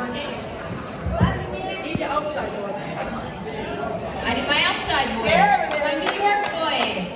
working? You need your outside voice. I need my outside voice. My New York voice.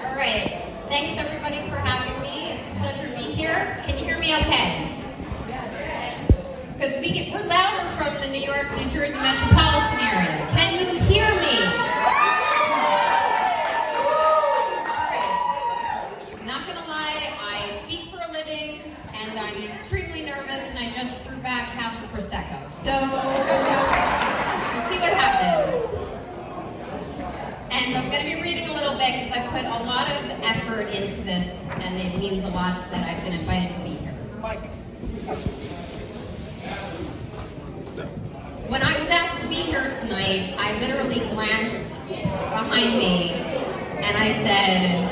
All right. Thanks everybody for having me. It's a pleasure to be here. Can you hear me okay? Because we're louder from the New York, New Jersey metropolitan area. Can you hear me? All right. Not gonna lie, I speak for a living, and I'm extremely nervous, and I just threw back half a Prosecco. So, we'll see what happens. And I'm gonna be reading a little bit, because I put a lot of effort into this, and it means a lot that I've been invited to be here. When I was asked to be here tonight, I literally glanced behind me and I said,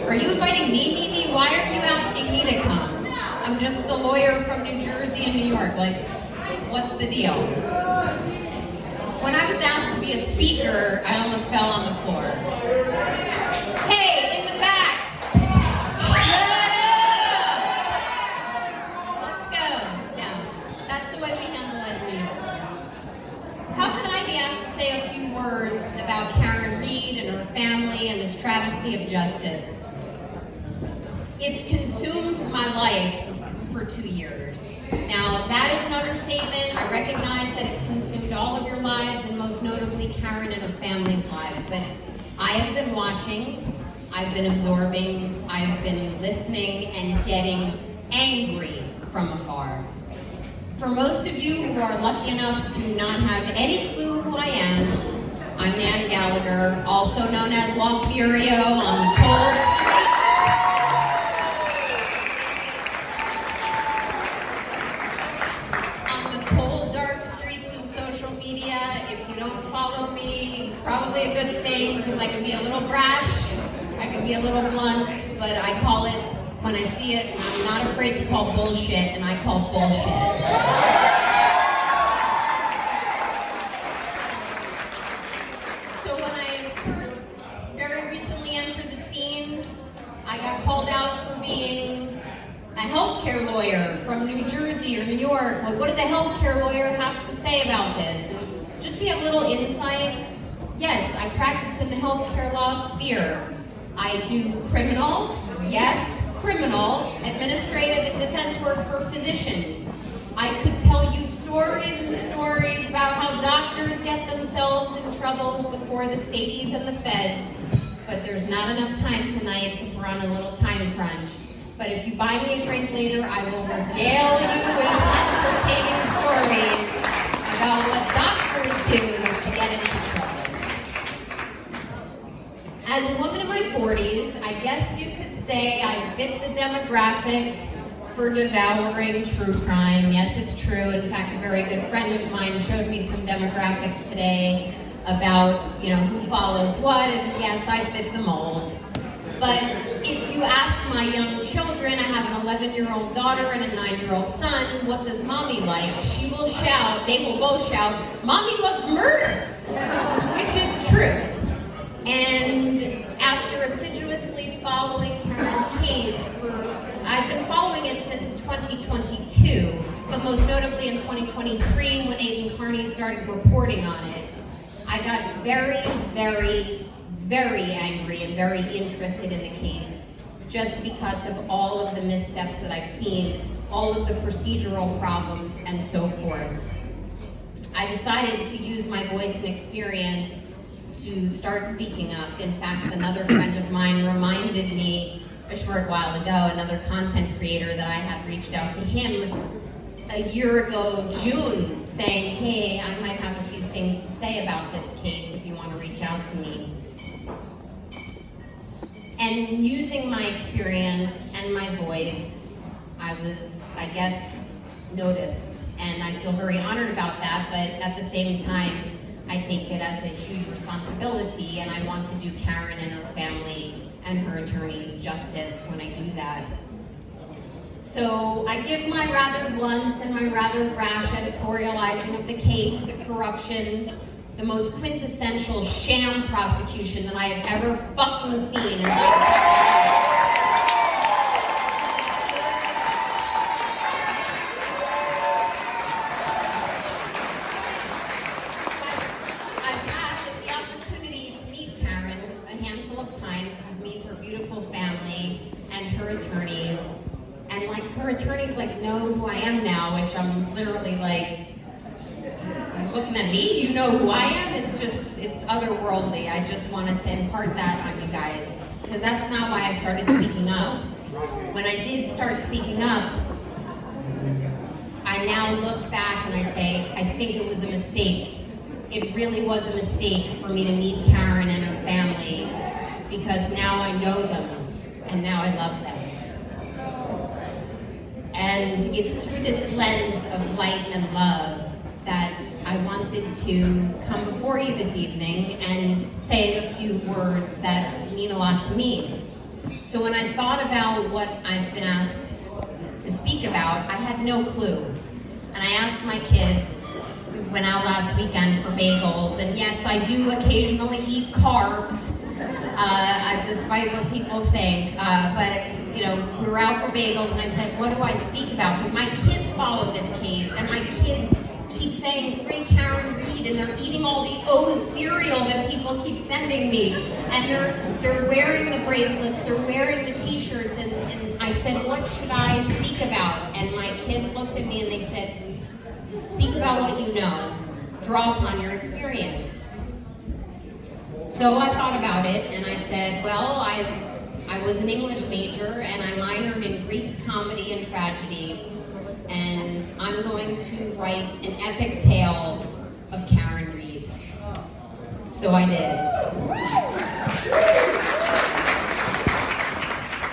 "Are you inviting me, Mimi? Why are you asking me to come? I'm just a lawyer from New Jersey and New York. Like, what's the deal?" When I was asked to be a speaker, I almost fell on the floor. Hey, in the back! Shut up! Let's go. No, that's the way we handle it in New York. How could I be asked to say a few words about Karen Reed and her family and this travesty of justice? It's consumed my life for 2 years. Now, that is an understatement. I recognize that it's consumed all of your lives, and most notably Karen and her family's lives. But I have been watching, I've been absorbing, I've been listening and getting angry from afar. For most of you who are lucky enough to not have any clue who I am, I'm Nan Gallagher, also known as La Furio on the cold street. On the cold, dark streets of social media. If you don't follow me, it's probably a good thing, because I can be a little brash, I can be a little blunt, but I call it when I see it, and I'm not afraid to call bullshit, and I call bullshit. So when I first, very recently entered the scene, I got called out for being a healthcare lawyer from New Jersey or New York. Like, what does a healthcare lawyer have to say about this? And just so you have a little insight, yes, I practice in the healthcare law sphere. I do criminal, yes, criminal, administrative, and defense work for physicians. I could tell you stories and stories about how doctors get themselves in trouble before the staties and the feds, but there's not enough time tonight because we're on a little time crunch. But if you buy me a drink later, I will regale you with entertaining stories about what doctors do to get into trouble. As a woman in my 40s, I guess you could say I fit the demographic for devouring true crime. Yes, it's true. In fact, a very good friend of mine showed me some demographics today about, who follows what, and yes, I fit the mold. But if you ask my young children, I have an 11-year-old daughter and a 9-year-old son, what does mommy like? She will shout, they will both shout, "Mommy loves murder," which is true. And after assiduously following Karen's case I've been following it since 2022, but most notably in 2023 when Aidan Carney started reporting on it, I got very, very, very angry and very interested in the case just because of all of the missteps that I've seen, all of the procedural problems, and so forth. I decided to use my voice and experience to start speaking up. In fact, another friend of mine reminded me a short while ago, another content creator, that I had reached out to him a year ago, June, saying, "Hey, I might have a few things to say about this case if you want to reach out to me." And using my experience and my voice, I was, I guess, noticed. And I feel very honored about that, but at the same time, I take it as a huge responsibility, and I want to do Karen and her family and her attorneys justice when I do that. So I give my rather blunt and my rather brash editorializing of the case, the corruption, the most quintessential sham prosecution that I have ever fucking seen in my life. know who I am now, which I'm literally like, looking at me, you know who I am? It's otherworldly. I just wanted to impart that on you guys, because that's not why I started speaking up. When I did start speaking up, I now look back and I say, I think it was a mistake. It really was a mistake for me to meet Karen and her family, because now I know them and now I love them. And it's through this lens of light and love that I wanted to come before you this evening and say a few words that mean a lot to me. So when I thought about what I've been asked to speak about, I had no clue. And I asked my kids, we went out last weekend for bagels, and yes, I do occasionally eat carbs, despite what people think. But we were out for bagels, and I said, what do I speak about? Because my kids follow this case, and my kids keep saying, free Karen Reed, and they're eating all the O's cereal that people keep sending me. And they're wearing the bracelets, they're wearing the t-shirts, and I said, what should I speak about? And my kids looked at me and they said, speak about what you know. Draw upon your experience. So I thought about it and I said, well, I was an English major and I minored in Greek comedy and tragedy, and I'm going to write an epic tale of Karen Reed. So I did.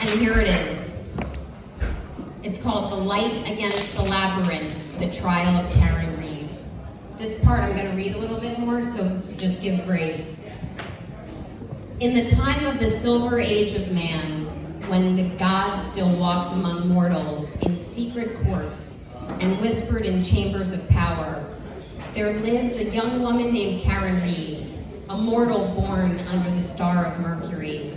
And here it is. It's called The Light Against the Labyrinth, The Trial of Karen Reed. This part I'm going to read a little bit more, so just give grace. In the time of the Silver Age of man, when the gods still walked among mortals in secret courts and whispered in chambers of power, there lived a young woman named Karen Reed, a mortal born under the star of Mercury.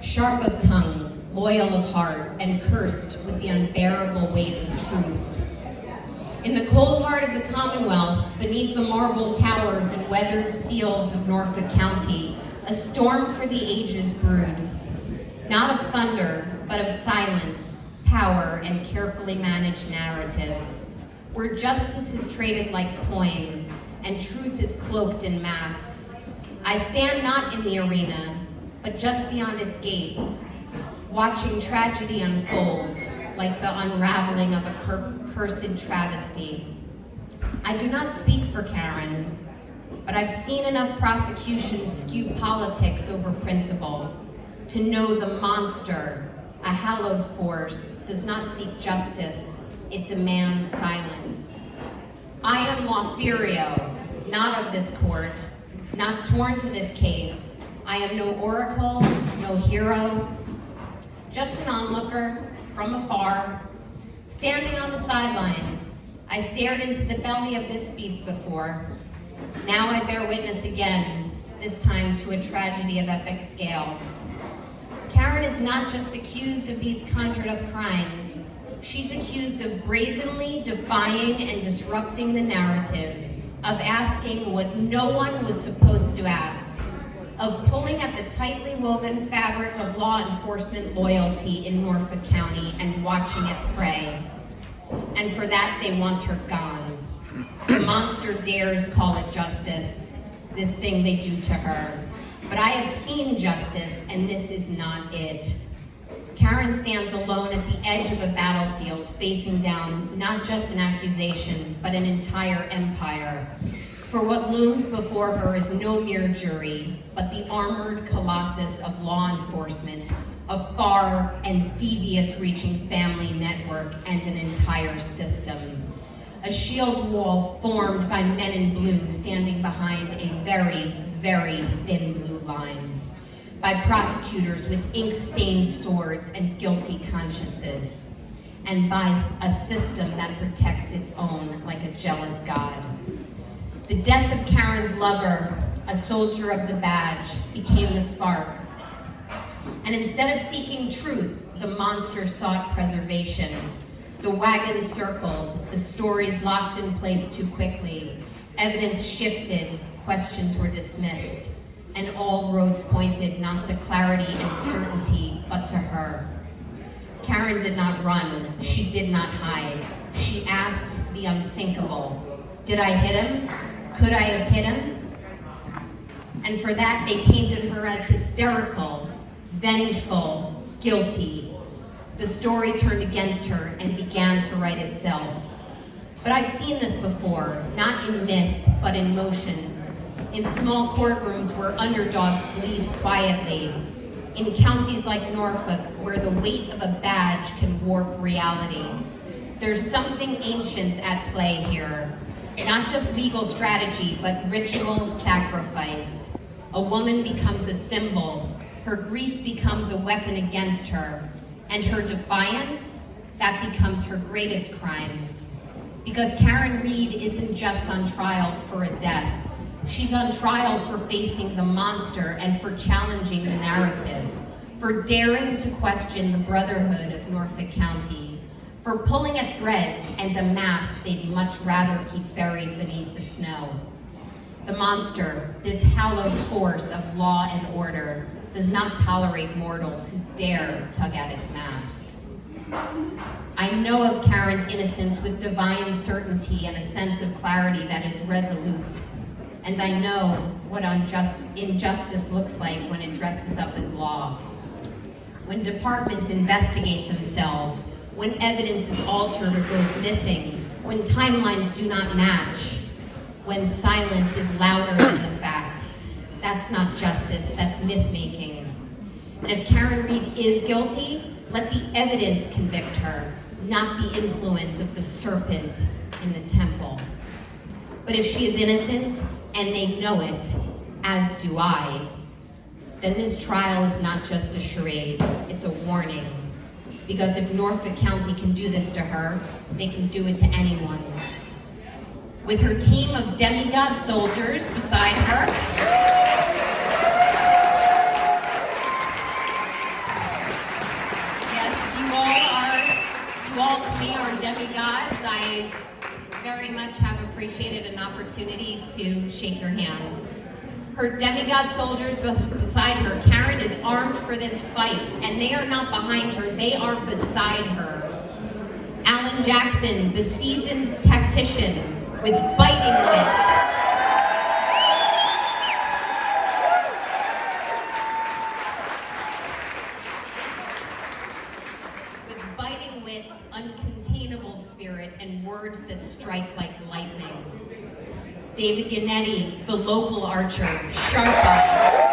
Sharp of tongue, loyal of heart, and cursed with the unbearable weight of truth. In the cold heart of the Commonwealth, beneath the marble towers and weathered seals of Norfolk County, a storm for the ages brewed, not of thunder, but of silence, power, and carefully managed narratives, where justice is traded like coin, and truth is cloaked in masks. I stand not in the arena, but just beyond its gates, watching tragedy unfold, like the unraveling of a cursed travesty. I do not speak for Karen, but I've seen enough prosecutions skew politics over principle to know the monster, a hallowed force, does not seek justice, it demands silence. I am Laferio, not of this court, not sworn to this case. I am no oracle, no hero, just an onlooker from afar. Standing on the sidelines, I stared into the belly of this beast before. Now I bear witness again, this time to a tragedy of epic scale. Karen is not just accused of these conjured up crimes, she's accused of brazenly defying and disrupting the narrative, of asking what no one was supposed to ask, of pulling at the tightly woven fabric of law enforcement loyalty in Norfolk County and watching it fray. And for that, they want her gone. The monster dares call it justice, this thing they do to her. But I have seen justice, and this is not it. Karen stands alone at the edge of a battlefield, facing down not just an accusation, but an entire empire. For what looms before her is no mere jury, but the armored colossus of law enforcement, a far and devious-reaching family network, and an entire system. A shield wall formed by men in blue standing behind a very, very thin blue line. By prosecutors with ink-stained swords and guilty consciences. And by a system that protects its own like a jealous god. The death of Karen's lover, a soldier of the badge, became the spark. And instead of seeking truth, the monster sought preservation. The wagons circled, the stories locked in place too quickly. Evidence shifted, questions were dismissed, and all roads pointed not to clarity and certainty, but to her. Karen did not run. She did not hide. She asked the unthinkable. Did I hit him? Could I have hit him? And for that, they painted her as hysterical, vengeful, guilty. The story turned against her and began to write itself. But I've seen this before, not in myth, but in motions. In small courtrooms where underdogs bleed quietly. In counties like Norfolk, where the weight of a badge can warp reality. There's something ancient at play here. Not just legal strategy, but ritual sacrifice. A woman becomes a symbol. Her grief becomes a weapon against her. And her defiance, that becomes her greatest crime. Because Karen Reed isn't just on trial for a death. She's on trial for facing the monster and for challenging the narrative, for daring to question the brotherhood of Norfolk County, for pulling at threads and a mask they'd much rather keep buried beneath the snow. The monster, this hallowed force of law and order, does not tolerate mortals who dare tug at its mask. I know of Karen's innocence with divine certainty and a sense of clarity that is resolute. And I know what injustice looks like when it dresses up as law. When departments investigate themselves, when evidence is altered or goes missing, when timelines do not match, when silence is louder than the facts. That's not justice, that's myth-making. And if Karen Reed is guilty, let the evidence convict her, not the influence of the serpent in the temple. But if she is innocent, and they know it, as do I, then this trial is not just a charade, it's a warning. Because if Norfolk County can do this to her, they can do it to anyone. With her team of demigod soldiers beside her, yes, you all to me are demigods. I very much have appreciated an opportunity to shake your hands. Her demigod soldiers beside her. Karen is armed for this fight, and they are not behind her, they are beside her. Alan Jackson, the seasoned tactician with biting wits. With biting wits, uncontainable spirit, and words that strike like lightning. David Yannetti, the local archer, sharp-eyed.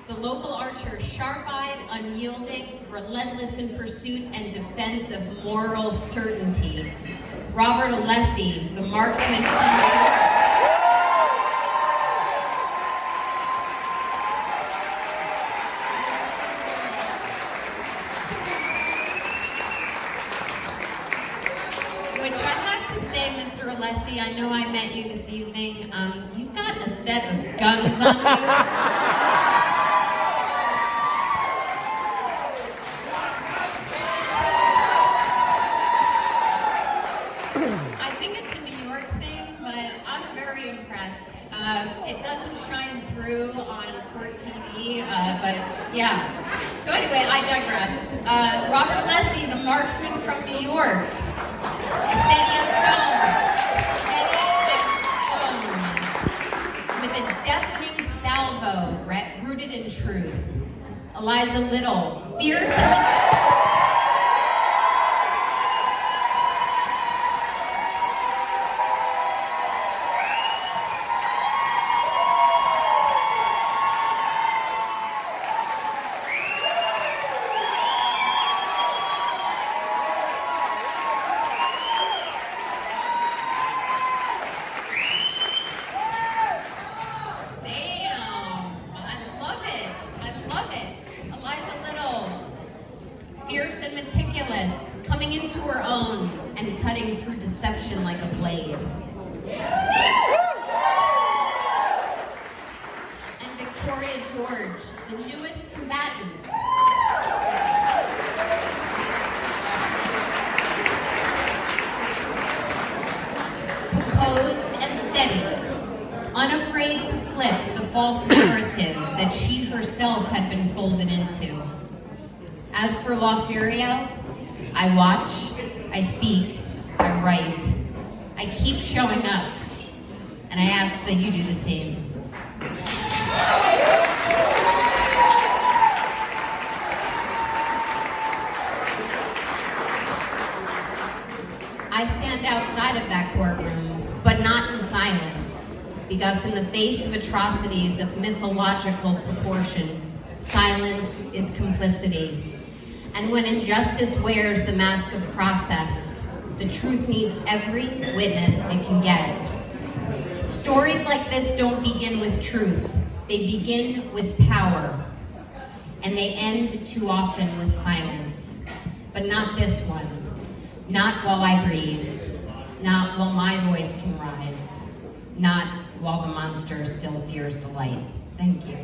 The local archer, sharp-eyed, unyielding, relentless in pursuit and defense of moral certainty. Robert Alessi, the marksman from New York. Which I have to say, Mr. Alessi, I know I met you this evening. You've got a set of guns on you. I think it's a New York thing, but I'm very impressed. It doesn't shine through on court TV, but yeah. So anyway, I digress. Robert Alessi, the marksman from New York. Steady as stone. With a deafening salvo rooted in truth. Eliza Little, fierce and fierce and meticulous, coming into her own and cutting through deception like a blade. And Victoria George, the newest combatant. Composed and steady, unafraid to false narrative that she herself had been folded into. As for Lothario, I watch, I speak, I write. I keep showing up, and I ask that you do the same. I stand outside of that courtroom, but not in silence, because in the face of atrocities of mythological proportion, silence is complicity. And when injustice wears the mask of process, the truth needs every witness it can get. Stories like this don't begin with truth. They begin with power. And they end too often with silence. But not this one. Not while I breathe. Not while my voice can rise. Not while the monster still fears the light. Thank you.